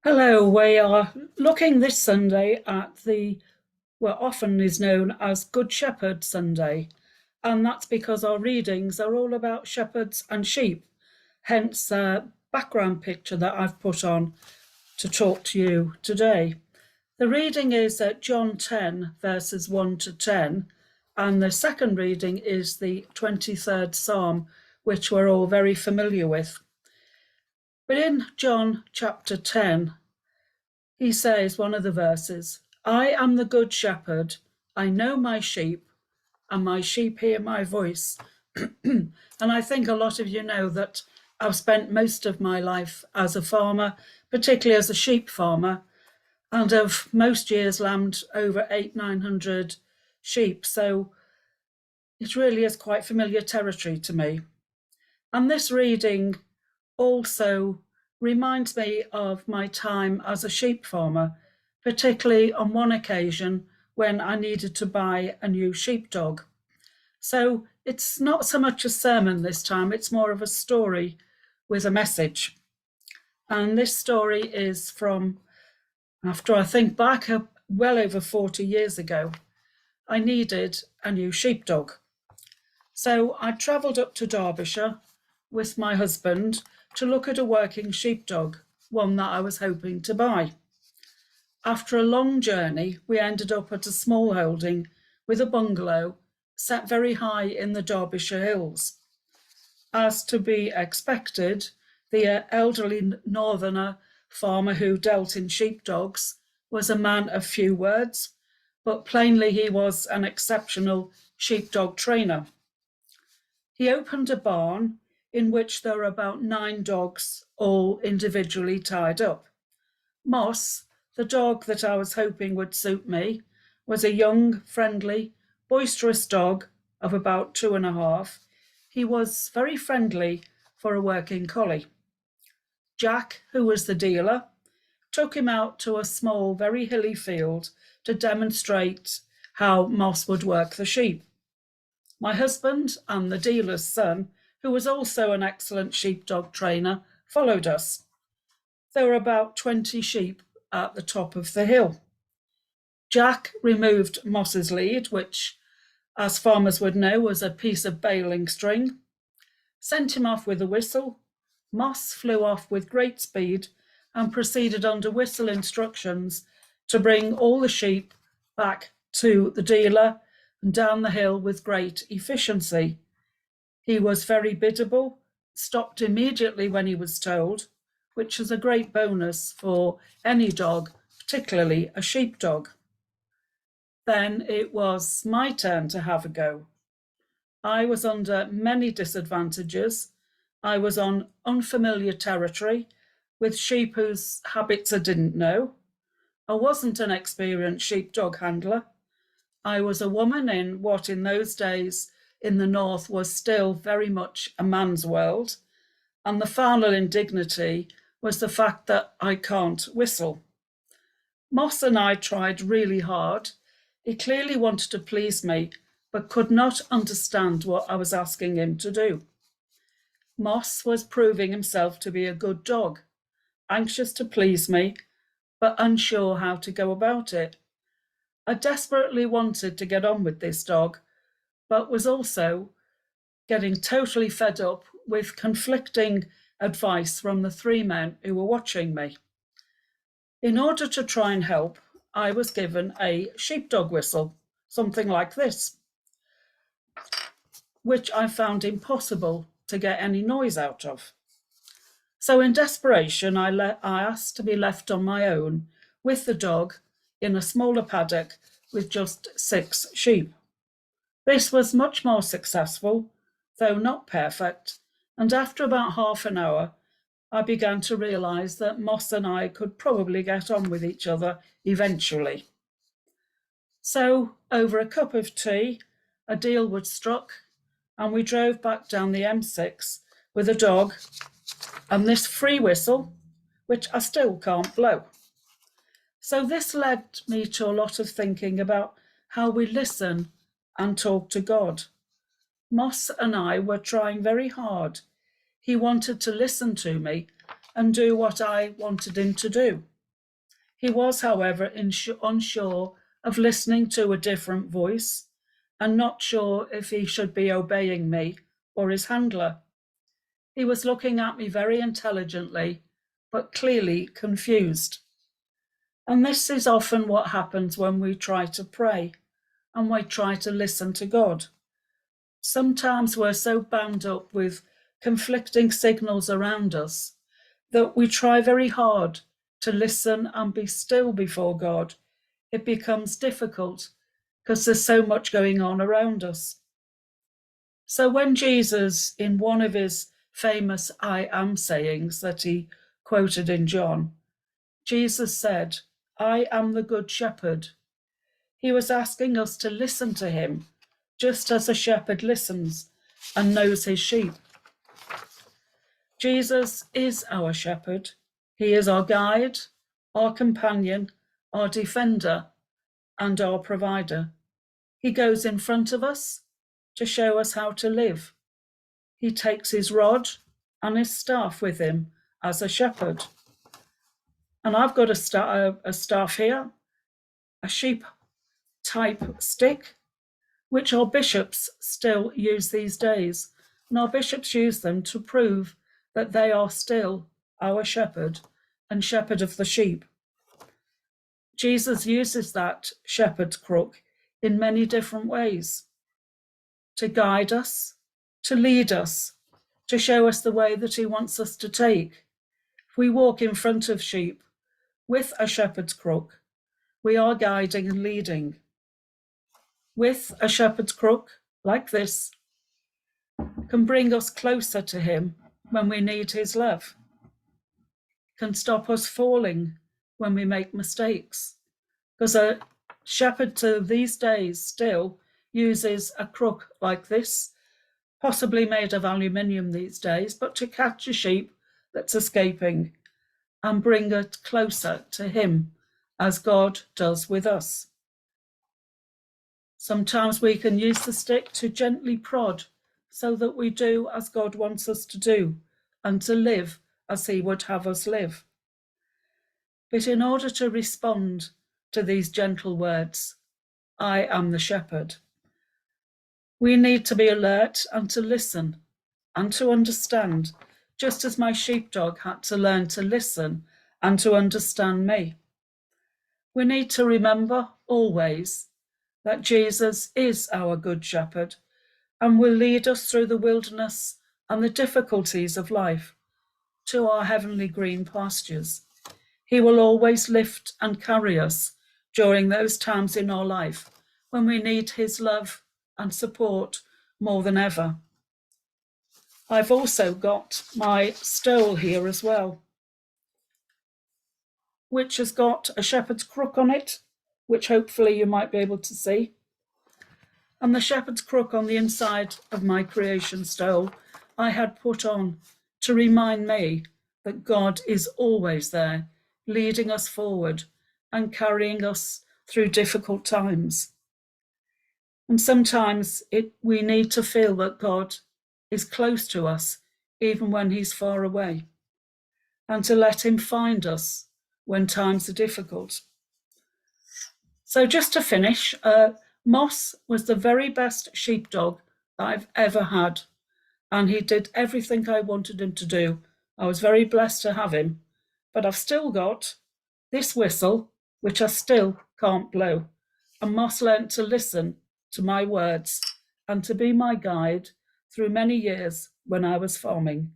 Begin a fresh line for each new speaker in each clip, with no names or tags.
Hello, we are looking this Sunday at what often is known as Good Shepherd Sunday, and that's because our readings are all about shepherds and sheep, hence the background picture that I've put on to talk to you today. The reading is at John 10, verses 1 to 10, and the second reading is the 23rd Psalm, which we're all very familiar with. But in John chapter 10, he says, one of the verses, I am the good shepherd. I know my sheep, and my sheep hear my voice. And I think a lot of you know that I've spent most of my life as a farmer, particularly as a sheep farmer, and have most years lambed over 900 sheep. So it really is quite familiar territory to me. And this reading also reminds me of my time as a sheep farmer, particularly on one occasion when I needed to buy a new sheepdog. So it's not so much a sermon this time, it's more of a story with a message. And this story is from, after I think back, well over 40 years ago. I needed a new sheepdog. So I travelled up to Derbyshire with my husband to look at a working sheepdog, one that I was hoping to buy. After a long journey, we ended up at a small holding with a bungalow set very high in the Derbyshire hills. As to be expected, the elderly northerner farmer who dealt in sheepdogs was a man of few words, but plainly he was an exceptional sheepdog trainer. He opened a barn in which there were about 9 dogs, all individually tied up. Moss, the dog that I was hoping would suit me, was a young, friendly, boisterous dog of about 2.5. He was very friendly for a working collie. Jack, who was the dealer, took him out to a small, very hilly field to demonstrate how Moss would work the sheep. My husband and the dealer's son, who was also an excellent sheepdog trainer, followed us. There were about 20 sheep at the top of the hill. Jack removed Moss's lead, which, as farmers would know, was a piece of baling string, sent him off with a whistle. Moss flew off with great speed and proceeded under whistle instructions to bring all the sheep back to the dealer and down the hill with great efficiency. He was very biddable, stopped immediately when he was told, which is a great bonus for any dog, particularly a sheepdog. Then it was my turn to have a go. I was under many disadvantages. I was on unfamiliar territory with sheep whose habits I didn't know. I wasn't an experienced sheepdog handler. I was a woman in what in those days in the north was still very much a man's world, and the final indignity was the fact that I can't whistle. Moss and I tried really hard. He clearly wanted to please me, but could not understand what I was asking him to do. Moss was proving himself to be a good dog, anxious to please me, but unsure how to go about it. I desperately wanted to get on with this dog, but was also getting totally fed up with conflicting advice from the 3 men who were watching me. In order to try and help, I was given a sheepdog whistle, something like this, which I found impossible to get any noise out of. So in desperation, I asked to be left on my own with the dog in a smaller paddock with just 6 sheep. This was much more successful, though not perfect, and after about half an hour, I began to realise that Moss and I could probably get on with each other eventually. So, over a cup of tea, a deal was struck, and we drove back down the M6 with a dog and this free whistle, which I still can't blow. So this led me to a lot of thinking about how we listen and talk to God. Moss and I were trying very hard. He wanted to listen to me and do what I wanted him to do. He was, however, unsure of listening to a different voice and not sure if he should be obeying me or his handler. He was looking at me very intelligently, but clearly confused. And this is often what happens when we try to pray and we try to listen to God. Sometimes we're so bound up with conflicting signals around us that we try very hard to listen and be still before God. It becomes difficult because there's so much going on around us. So when Jesus, in one of his famous I am sayings that he quoted in John, Jesus said, I am the good shepherd. He was asking us to listen to him, just as a shepherd listens and knows his sheep. Jesus is our shepherd. He is our guide, our companion, our defender, and our provider. He goes in front of us to show us how to live. He takes his rod and his staff with him as a shepherd. And I've got a staff here, a sheep type stick, which our bishops still use these days. And our bishops use them to prove that they are still our shepherd and shepherd of the sheep. Jesus uses that shepherd's crook in many different ways, to guide us, to lead us, to show us the way that he wants us to take. If we walk in front of sheep with a shepherd's crook, we are guiding and leading. With a shepherd's crook like this, can bring us closer to him when we need his love, can stop us falling when we make mistakes. Because a shepherd to these days still uses a crook like this, possibly made of aluminium these days, but to catch a sheep that's escaping and bring it closer to him, as God does with us. Sometimes we can use the stick to gently prod so that we do as God wants us to do and to live as he would have us live. But in order to respond to these gentle words, I am the shepherd, we need to be alert and to listen and to understand, just as my sheepdog had to learn to listen and to understand me. We need to remember always that Jesus is our good shepherd and will lead us through the wilderness and the difficulties of life to our heavenly green pastures. He will always lift and carry us during those times in our life when we need his love and support more than ever. I've also got my stole here as well, which has got a shepherd's crook on it, which hopefully you might be able to see. And the shepherd's crook on the inside of my creation stole I had put on to remind me that God is always there, leading us forward and carrying us through difficult times. And sometimes we need to feel that God is close to us, even when he's far away, and to let him find us when times are difficult. So just to finish, Moss was the very best sheepdog I've ever had, and he did everything I wanted him to do. I was very blessed to have him, but I've still got this whistle, which I still can't blow. And Moss learnt to listen to my words and to be my guide through many years when I was farming,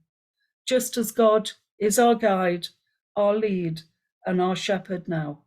just as God is our guide, our lead, and our shepherd now.